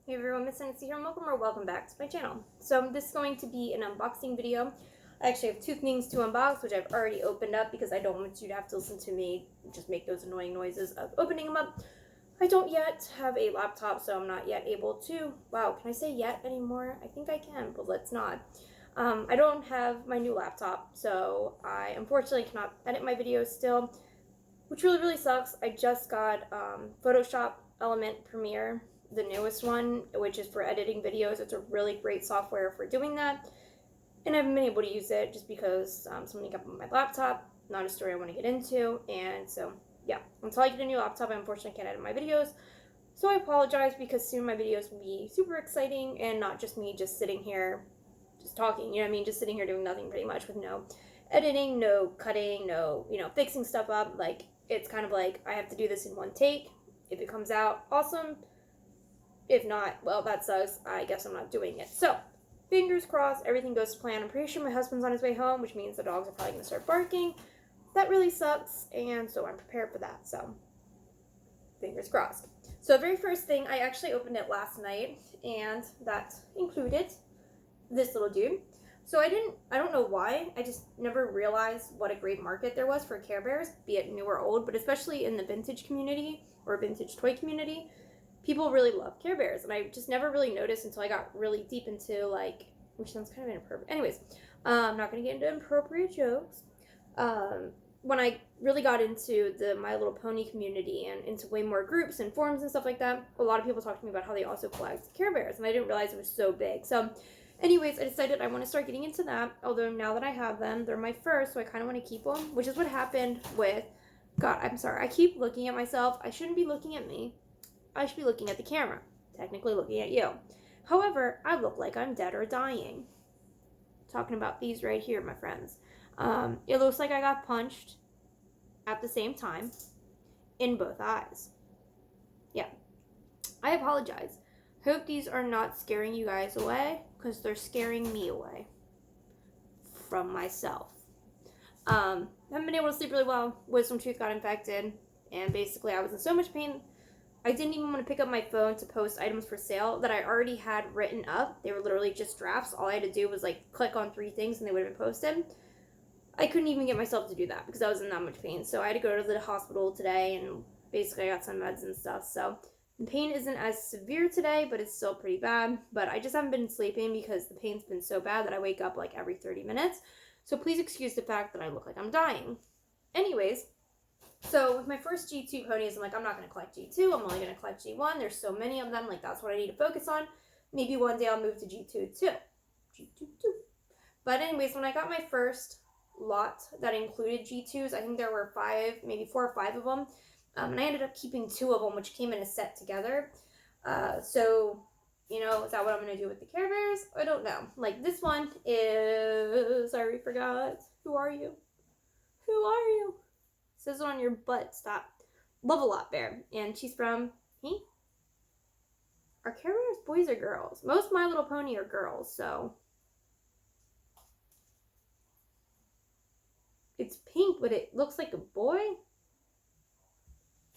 Hey everyone, Miss Nancy here, and welcome back to my channel. So this is going to be an unboxing video. I actually have two things to unbox, which I've already opened up because I don't want you to have to listen to me just make those annoying noises of opening them up. I don't yet have a laptop, so I'm not yet able to, wow, can I say yet anymore? I think I can, but let's not. I don't have my new laptop, so I unfortunately cannot edit my videos still, which really sucks. I just got Photoshop Element Premiere, the newest one, which is for editing videos. It's a really great software for doing that, and I haven't been able to use it just because something up on my laptop. Not a story I want to get into, and so yeah, until I get a new laptop, I unfortunately can't edit my videos. So I apologize, because soon my videos will be super exciting and not just me just sitting here just talking, you know what I mean, just sitting here doing nothing pretty much with no editing, no cutting, no, fixing stuff up. Like, it's kind of like I have to do this in one take. If it comes out, awesome. If not, well, that sucks. I guess I'm not doing it. So, fingers crossed, everything goes to plan. I'm pretty sure my husband's on his way home, which means the dogs are probably going to start barking. That really sucks, and so I'm prepared for that. So, fingers crossed. So, the very first thing, I actually opened it last night, and that included this little dude. So I don't know why, I just never realized what a great market there was for Care Bears, be it new or old, but especially in the vintage community or vintage toy community, people really love Care Bears, and I just never really noticed until I got really deep into, like, which sounds kind of inappropriate. Anyways, I'm not going to get into inappropriate jokes. When I really got into the My Little Pony community and into way more groups and forums and stuff like that, a lot of people talked to me about how they also collect Care Bears, and I didn't realize it was so big. So anyways, I decided I want to start getting into that, although now that I have them, they're my first, so I kind of want to keep them, which is what happened with, God, I'm sorry, I keep looking at myself. I shouldn't be looking at me. I should be looking at the camera, technically looking at you. However, I look like I'm dead or dying. Talking about these right here, my friends. It looks like I got punched at the same time in both eyes. Yeah, I apologize. Hope these are not scaring you guys away, because they're scaring me away from myself. Haven't been able to sleep really well. Wisdom tooth got infected, and basically I was in so much pain. I didn't even want to pick up my phone to post items for sale that I already had written up. They were literally just drafts. All I had to do was like click on 3 things and they would have been posted. I couldn't even get myself to do that because I was in that much pain. So I had to go to the hospital today, and basically I got some meds and stuff. So the pain isn't as severe today, but it's still pretty bad. But I just haven't been sleeping because the pain's been so bad that I wake up like every 30 minutes. So please excuse the fact that I look like I'm dying. Anyways, so with my first G2 ponies, I'm like, I'm not going to collect G2. I'm only going to collect G1. There's so many of them. Like, that's what I need to focus on. Maybe one day I'll move to G2 too. G2 too. But anyways, when I got my first lot that included G2s, I think there were 5, maybe 4 or 5 of them. And I ended up keeping 2 of them, which came in a set together. So, is that what I'm going to do with the Care Bears? I don't know. Like, this one is, I already forgot. Who are you? Who are you? It says it on your butt. Stop. Love a Lot Bear. And she's from, Are Care Bears boys or girls? Most My Little Pony are girls, so. It's pink, but it looks like a boy.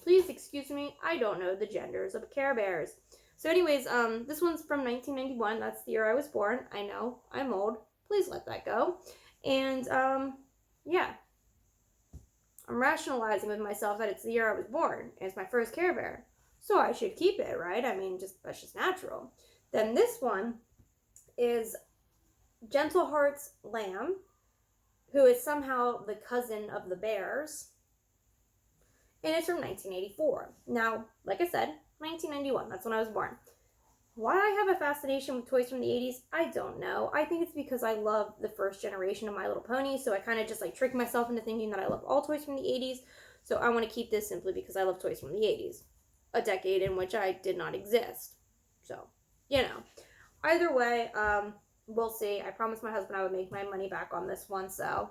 Please excuse me, I don't know the genders of Care Bears. So anyways, this one's from 1991. That's the year I was born. I know, I'm old. Please let that go. And, yeah. I'm rationalizing with myself that it's the year I was born. And it's my first Care Bear. So I should keep it, right? I mean, that's just natural. Then this one is Gentle Heart's Lamb, who is somehow the cousin of the bears. And it's from 1984. Now, like I said, 1991, that's when I was born. Why I have a fascination with toys from the 80s, I don't know. I think it's because I love the first generation of My Little Pony, so I kind of just like trick myself into thinking that I love all toys from the 80s. So I want to keep this simply because I love toys from the 80s, a decade in which I did not exist. So, either way, we'll see. I promised my husband I would make my money back on this one, so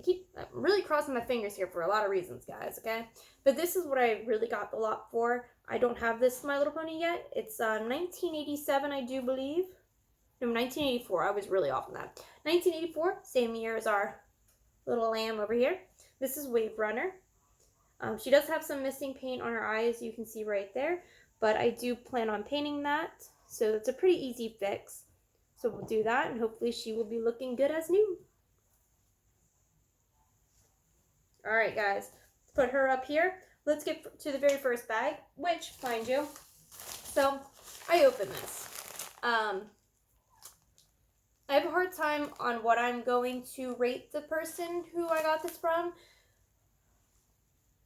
I'm really crossing my fingers here for a lot of reasons, guys, okay? But this is what I really got the lot for. I don't have this My Little Pony yet. It's 1987, I do believe. No, 1984. I was really off on that. 1984, same year as our little lamb over here. This is Wave Runner. She does have some missing paint on her eyes, you can see right there. but I do plan on painting that. So it's a pretty easy fix. So we'll do that, and hopefully she will be looking good as new. All right, guys, let's put her up here. Let's get to the very first bag, which, mind you, so I opened this. I have a hard time on what I'm going to rate the person who I got this from.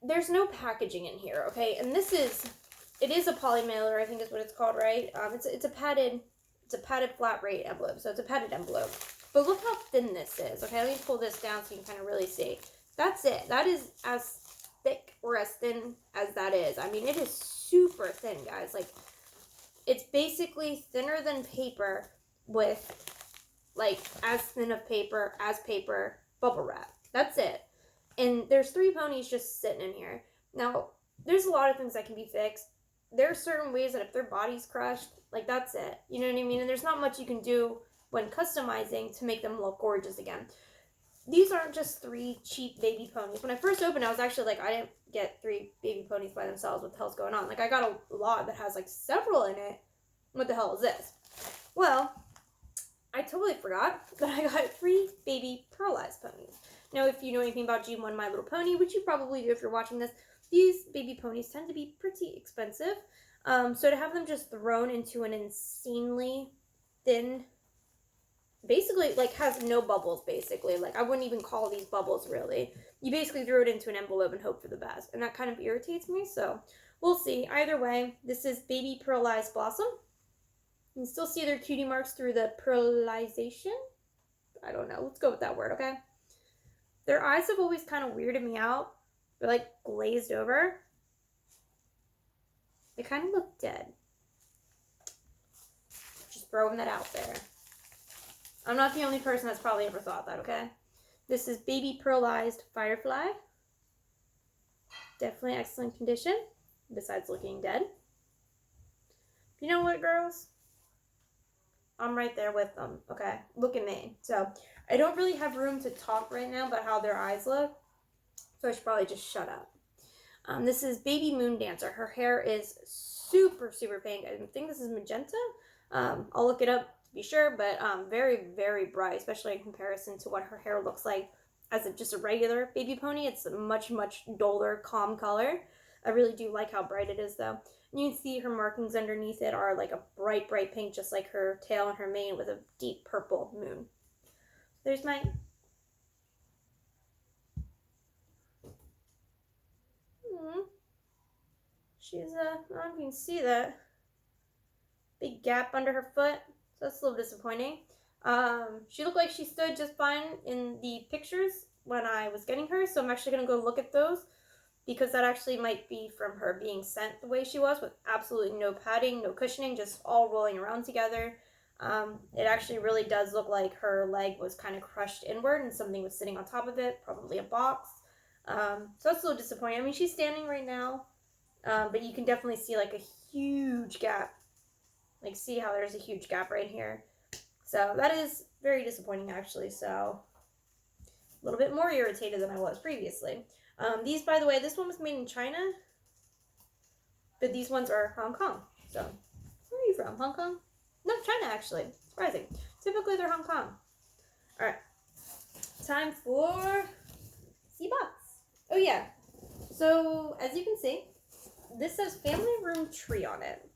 There's no packaging in here, okay? And it is a poly mailer, I think is what it's called, right? It's a padded flat rate envelope, so it's a padded envelope. But look how thin this is, okay? Let me pull this down so you can kind of really see. That's it. That is as thick or as thin as that is. I mean, it is super thin, guys. Like, it's basically thinner than paper with, like, as thin of paper as paper bubble wrap. That's it. And there's 3 ponies just sitting in here. Now, there's a lot of things that can be fixed. There are certain ways that if their body's crushed, like, that's it. You know what I mean? And there's not much you can do when customizing to make them look gorgeous again. These aren't just 3 cheap baby ponies. When I first opened, I was actually like, I didn't get 3 baby ponies by themselves. What the hell's going on? Like, I got a lot that has, like, several in it. What the hell is this? Well, I totally forgot that I got 3 baby pearlized ponies. Now, if you know anything about G1 My Little Pony, which you probably do if you're watching this, these baby ponies tend to be pretty expensive. So to have them just thrown into an insanely thin, basically, like, has no bubbles, basically. Like, I wouldn't even call these bubbles, really. You basically throw it into an envelope and hope for the best. And that kind of irritates me, so we'll see. Either way, this is Baby Pearlized Blossom. You can still see their cutie marks through the pearlization. I don't know. Let's go with that word, okay? Their eyes have always kind of weirded me out. They're, like, glazed over. They kind of look dead. Just throwing that out there. I'm not the only person that's probably ever thought that, okay? This is Baby Pearlized Firefly. Definitely excellent condition, besides looking dead. You know what, girls? I'm right there with them, okay? Look at me. So, I don't really have room to talk right now about how their eyes look, so I should probably just shut up. This is Baby Moon Dancer. Her hair is super, super pink. I think this is magenta. I'll look it up to be sure, but very, very bright, especially in comparison to what her hair looks like as just a regular baby pony. It's a much, much duller, calm color. I really do like how bright it is, though. And you can see her markings underneath it are like a bright, bright pink, just like her tail and her mane with a deep purple moon. There's my... She's, I don't know if you can see that big gap under her foot, so that's a little disappointing. She looked like she stood just fine in the pictures when I was getting her, so I'm actually going to go look at those, because that actually might be from her being sent the way she was, with absolutely no padding, no cushioning, just all rolling around together. It actually really does look like her leg was kind of crushed inward and something was sitting on top of it, probably a box. So that's a little disappointing. I mean, she's standing right now, but you can definitely see like a huge gap. Like, see how there's a huge gap right here. So that is very disappointing, actually. So a little bit more irritated than I was previously. These, by the way, this one was made in China, but these ones are Hong Kong. So where are you from? Hong Kong? No, China, actually. Surprising. Typically, they're Hong Kong. All right. Time for C-Box. Oh, yeah. So, as you can see, this says Family Room Tree on it.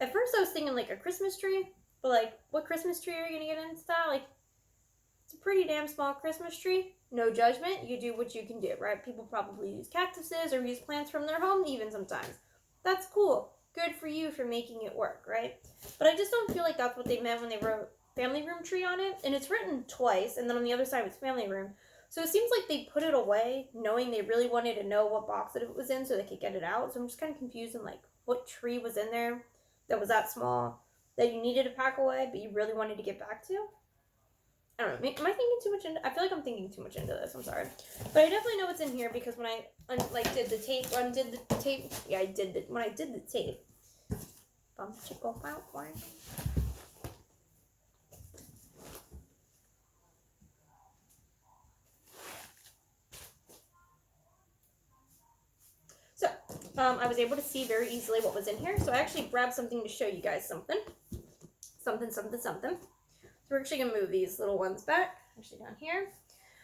At first, I was thinking, like, a Christmas tree. But, like, what Christmas tree are you going to get into that? Like, it's a pretty damn small Christmas tree. No judgment. You do what you can do, right? People probably use cactuses or use plants from their home even sometimes. That's cool. Good for you for making it work, right? But I just don't feel like that's what they meant when they wrote Family Room Tree on it. And it's written twice, and then on the other side it's Family Room. So it seems like they put it away knowing they really wanted to know what box that it was in so they could get it out. So I'm just kind of confused on, like, what tree was in there that was that small that you needed to pack away but you really wanted to get back to. I don't know. Am I thinking too much into? I feel like I'm thinking too much into this. I'm sorry, but I definitely know what's in here because when I did the tape, Yeah, I did when I did the tape. So I was able to see very easily what was in here. So I actually grabbed something to show you guys something. Something. So we're actually going to move these little ones back. Actually down here.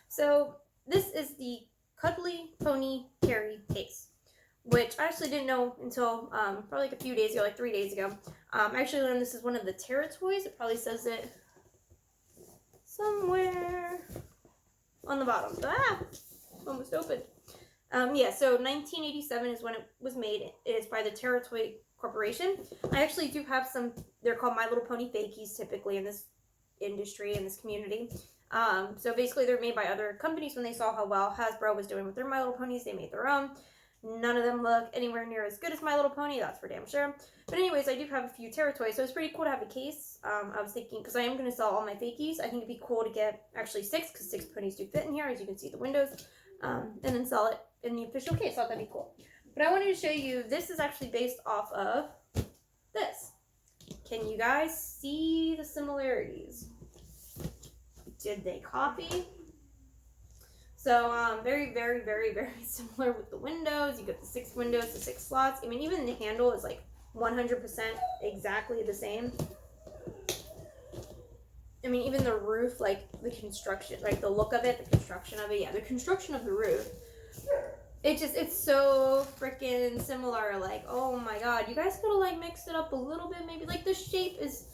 So this is the Cuddly Pony Carry Case, which I actually didn't know until probably like a few days ago, like 3 days ago. I actually learned this is one of the Terra toys. It probably says it somewhere on the bottom. Almost opened. Yeah, so 1987 is when it was made. It is by the Terra Toy Corporation. I actually do have some, they're called My Little Pony fakies typically in this industry, in this community. So basically they're made by other companies. When they saw how well Hasbro was doing with their My Little Ponies, they made their own. None of them look anywhere near as good as My Little Pony, that's for damn sure. But anyways, I do have a few Terra toys, so it's pretty cool to have a case. I was thinking, because I am going to sell all my fakies, I think it'd be cool to get actually 6, because 6 ponies do fit in here, as you can see the windows, and then sell it in the official case. I thought that'd be cool. But I wanted to show you, this is actually based off of this. Can you guys see the similarities? Did they copy? So, very, very, very, very similar with the windows. You get the 6 windows, the 6 slots. I mean, even the handle is like 100% exactly the same. I mean, even the roof, like the construction, like the look of it, the construction of it. Yeah, the construction of the roof. It's so freaking similar. Like, oh my god, you guys could have like mixed it up a little bit. Maybe like the shape is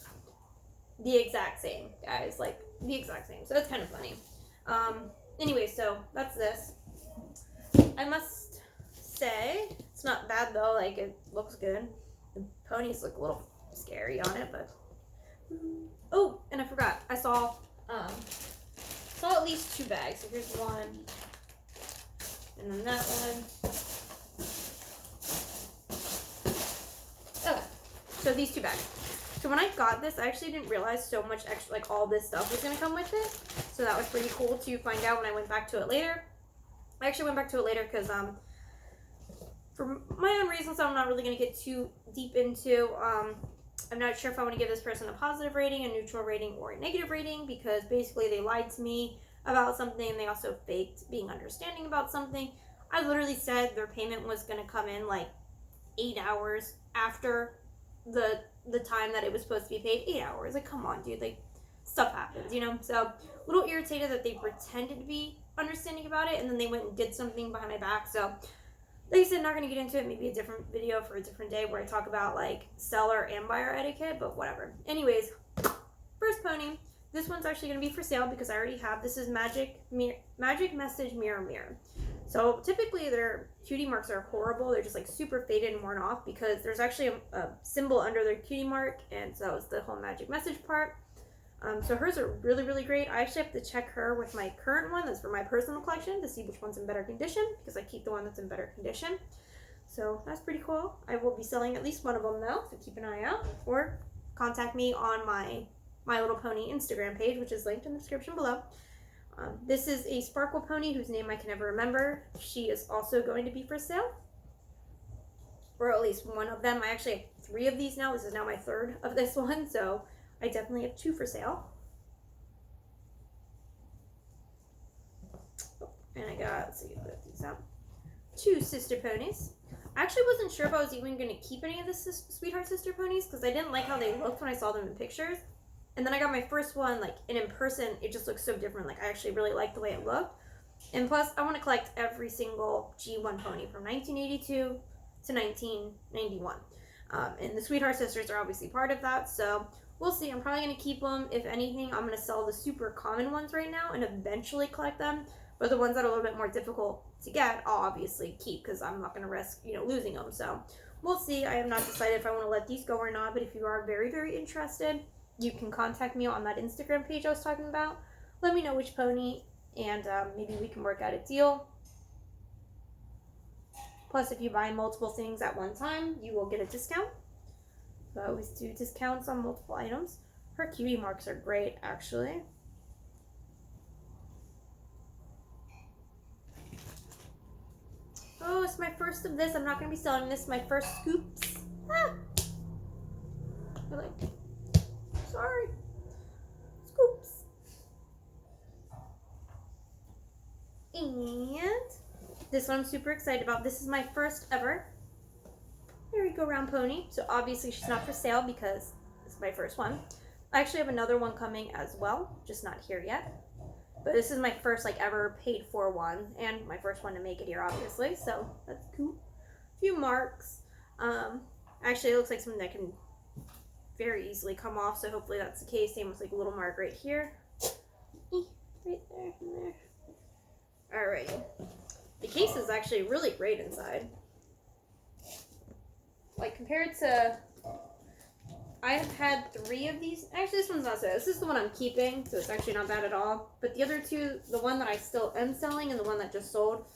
the exact same, guys. Like the exact same. So that's kind of funny. Anyway, so that's this. I must say, it's not bad though, like it looks good. The ponies look a little scary on it, but... Oh, and I forgot, I saw at least 2 bags. So here's one, and then that one. Okay, so these 2 bags. So when I got this, I actually didn't realize so much extra, like all this stuff was going to come with it. So that was pretty cool to find out when I went back to it later. I actually went back to it later because for my own reasons I'm not really going to get too deep into. I'm not sure if I want to give this person a positive rating, a neutral rating, or a negative rating, because basically they lied to me about something and they also faked being understanding about something. I literally said their payment was going to come in like 8 hours after the time that it was supposed to be paid. 8 hours. Like, come on, dude. Like, stuff happens, you know? So, a little irritated that they pretended to be understanding about it and then they went and did something behind my back. So, like I said, not going to get into it. Maybe a different video for a different day where I talk about, like, seller and buyer etiquette, but whatever. Anyways, first pony. This one's actually going to be for sale because I already have. This is Magic Message Mirror. So typically their cutie marks are horrible. They're just like super faded and worn off because there's actually a symbol under their cutie mark, and so it's the whole magic message part. So hers are really, really great. I actually have to check her with my current one that's for my personal collection to see which one's in better condition, because I keep the one that's in better condition. So that's pretty cool. I will be selling at least one of them though, so keep an eye out, or contact me on my Little Pony Instagram page, which is linked in the description below. This is a Sparkle Pony whose name I can never remember. She is also going to be for sale, or at least one of them. I actually have 3 of these now. This is now my 3rd of this one, so I definitely have 2 for sale. Oh, and I got, let's see, put these out. 2 sister ponies. I actually wasn't sure if I was even going to keep any of the Sweetheart Sister ponies because I didn't like how they looked when I saw them in pictures. And then I got my first one, like, and in person, it just looks so different. Like, I actually really like the way it looked. And plus, I want to collect every single G1 pony from 1982 to 1991. And the Sweetheart Sisters are obviously part of that, so we'll see. I'm probably going to keep them. If anything, I'm going to sell the super common ones right now and eventually collect them. But the ones that are a little bit more difficult to get, I'll obviously keep because I'm not going to risk, losing them. So we'll see. I have not decided if I want to let these go or not, but if you are very, very interested, you can contact me on that Instagram page I was talking about. Let me know which pony, and maybe we can work out a deal. Plus, if you buy multiple things at one time, you will get a discount. So I always do discounts on multiple items. Her cutie marks are great, actually. Oh, it's my first of this. I'm not going to be selling this. My first scoops. Ah! You're like... Sorry. Scoops. And this one I'm super excited about. This is my first ever merry-go-round pony. So obviously she's not for sale because it's my first one. I actually have another one coming as well, just not here yet. But this is my first like ever paid for one, and my first one to make it here, obviously. So that's cool. A few marks. Actually, it looks like something that can very easily come off. So hopefully that's the case. Same with like a little mark right here. Right there, and there. All right. The case is actually really great inside. Like compared to, I have had 3 of these. Actually, this one's not so. This is the one I'm keeping, so it's actually not bad at all. But the other 2, the one that I still am selling and the one that just sold,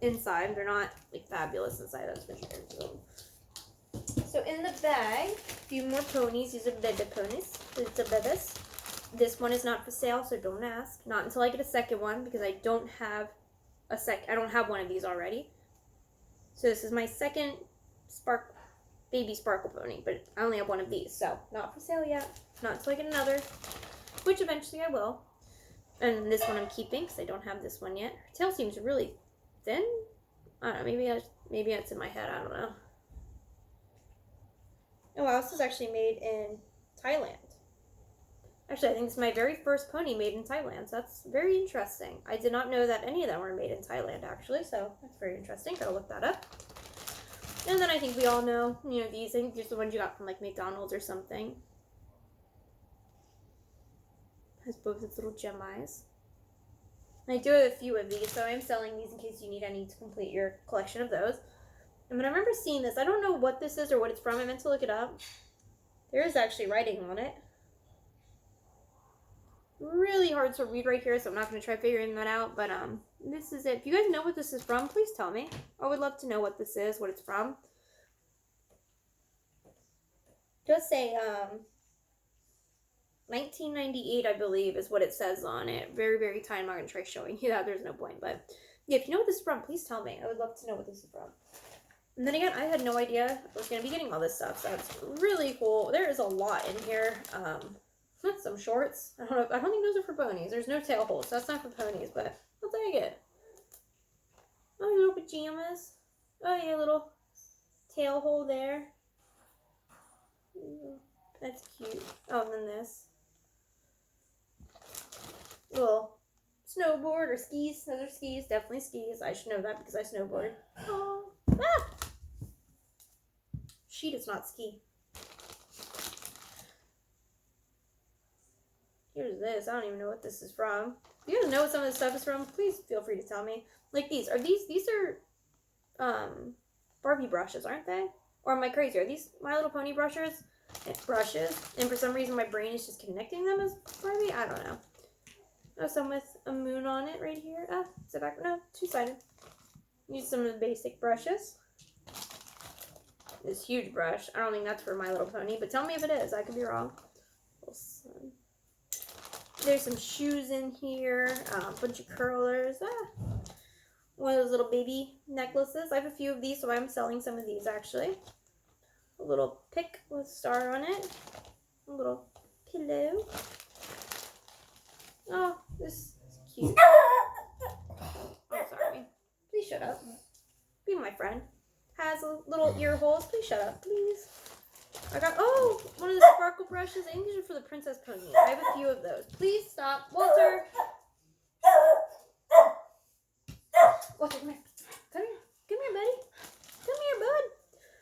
inside they're not like fabulous inside. That's for sure. So in the bag, a few more ponies. These are baby ponies. It's a babies. This one is not for sale, so don't ask. Not until I get a second one because I don't have I don't have one of these already. So this is my second baby sparkle pony, but I only have one of these, so not for sale yet. Not until I get another, which eventually I will. And this one I'm keeping because I don't have this one yet. Her tail seems really thin. I don't know. Maybe it's in my head. I don't know. Oh wow, this is actually made in Thailand. Actually, I think this is my very first pony made in Thailand, so that's very interesting. I did not know that any of them were made in Thailand, actually, so that's very interesting. Gotta look that up. And then I think we all know, you know, these things, just the ones you got from, like, McDonald's or something. Has both its little gem eyes. And I do have a few of these, so I am selling these in case you need any to complete your collection of those. And when I remember seeing this, I don't know what this is or what it's from. I meant to look it up. There is actually writing on it. Really hard to read right here, so I'm not going to try figuring that out, but this is it. If you guys know what this is from, please tell me. I would love to know what this is, what it's from. It does say 1998, I believe, is what it says on it. Very, very tiny. I'm not going to try showing you that. There's no point, but yeah, if you know what this is from, please tell me. I would love to know what this is from. And then again, I had no idea I was going to be getting all this stuff, so that's really cool. There is a lot in here. Some shorts. I don't think those are for ponies. There's no tail holes, so that's not for ponies, but I'll take it. Oh, little pajamas. Oh, yeah, little tail hole there. That's cute. Oh, and then this. Little snowboard or skis. Those are skis. Definitely skis. I should know that because I snowboard. Oh. Ah! She does not ski. Here's this. I don't even know what this is from. If you guys know what some of this stuff is from, please feel free to tell me. Like these. These are Barbie brushes, aren't they? Or am I crazy? Are these My Little Pony brushes? And for some reason my brain is just connecting them as Barbie? I don't know. Oh, some with a moon on it right here. Ah, is it back? No, 2-sided. Use some of the basic brushes. This huge brush. I don't think that's for My Little Pony, but tell me if it is. I could be wrong. There's some shoes in here, a bunch of curlers, one of those little baby necklaces. I have a few of these, so I'm selling some of these actually. A little pick with a star on it, a little pillow. Oh, this is cute. I'm sorry. Please shut up. Be my friend. Has a little ear holes. Please shut up, please. I got, one of the sparkle brushes. I think these are for the Princess Pony. I have a few of those. Please stop. Walter! Walter, come here. Come here. Come here, buddy. Come here, bud.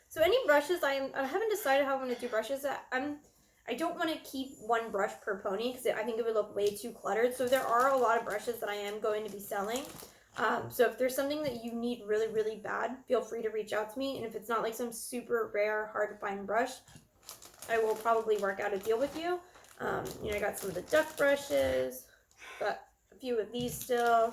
So any brushes, I haven't decided how I'm going to do brushes. I don't want to keep one brush per pony because I think it would look way too cluttered. So there are a lot of brushes that I am going to be selling. So if there's something that you need really, really bad, feel free to reach out to me. And if it's not like some super rare, hard to find brush, I will probably work out a deal with you. I got some of the duck brushes, got a few of these still.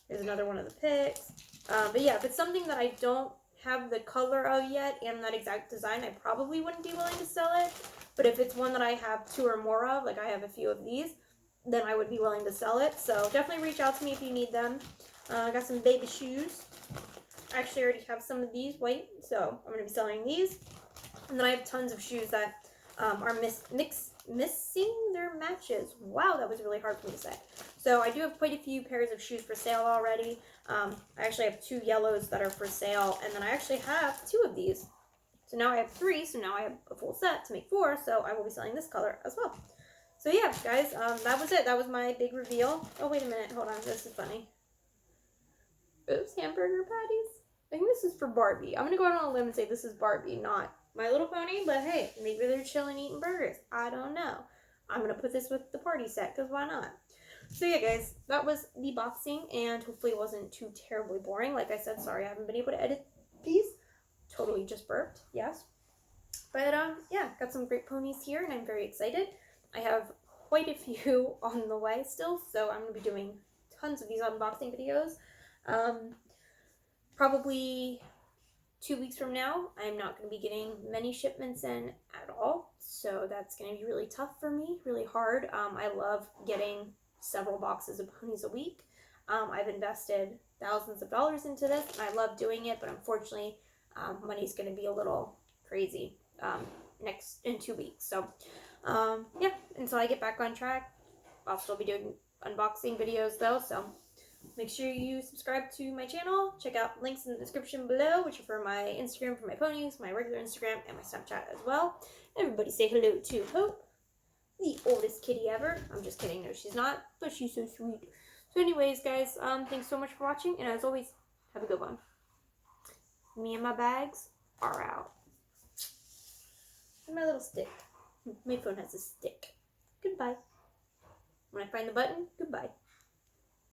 There's another one of the picks. But yeah, if it's something that I don't have the color of yet and that exact design, I probably wouldn't be willing to sell it. But if it's one that I have 2 or more of, like I have a few of these, then I would be willing to sell it. So definitely reach out to me if you need them. I got some baby shoes. I actually already have some of these white, so I'm going to be selling these. And then I have tons of shoes that are missing their matches. Wow, that was really hard for me to say. So I do have quite a few pairs of shoes for sale already. I actually have 2 yellows that are for sale, and then I actually have 2 of these. So now I have 3, so now I have a full set to make 4, so I will be selling this color as well. So yeah, guys, that was it. That was my big reveal. Oh, wait a minute. Hold on. This is funny. Oops, hamburger patties. I think this is for Barbie. I'm going to go out on a limb and say this is Barbie, not My Little Pony. But hey, maybe they're chilling eating burgers. I don't know. I'm going to put this with the party set because why not? So yeah, guys, that was the boxing, and hopefully it wasn't too terribly boring. Like I said, sorry I haven't been able to edit these. Totally just burped, yes. But yeah, got some great ponies here, and I'm very excited. I have quite a few on the way still, so I'm going to be doing tons of these unboxing videos. Probably 2 weeks from now, I'm not going to be getting many shipments in at all, so that's going to be really tough for me, really hard. I love getting several boxes of ponies a week. I've invested thousands of dollars into this, and I love doing it, but unfortunately, money's going to be a little crazy in 2 weeks. So, yeah, until I get back on track, I'll still be doing unboxing videos though, so make sure you subscribe to my channel. Check out links in the description below, which are for my Instagram for my ponies, my regular Instagram, and my Snapchat as well. Everybody say hello to Hope, the oldest kitty ever. I'm just kidding. No, she's not, but she's so sweet. So anyways, guys, thanks so much for watching, and as always, have a good one. Me and my bags are out. And my little stick. My phone has a stick. Goodbye. When I find the button, goodbye.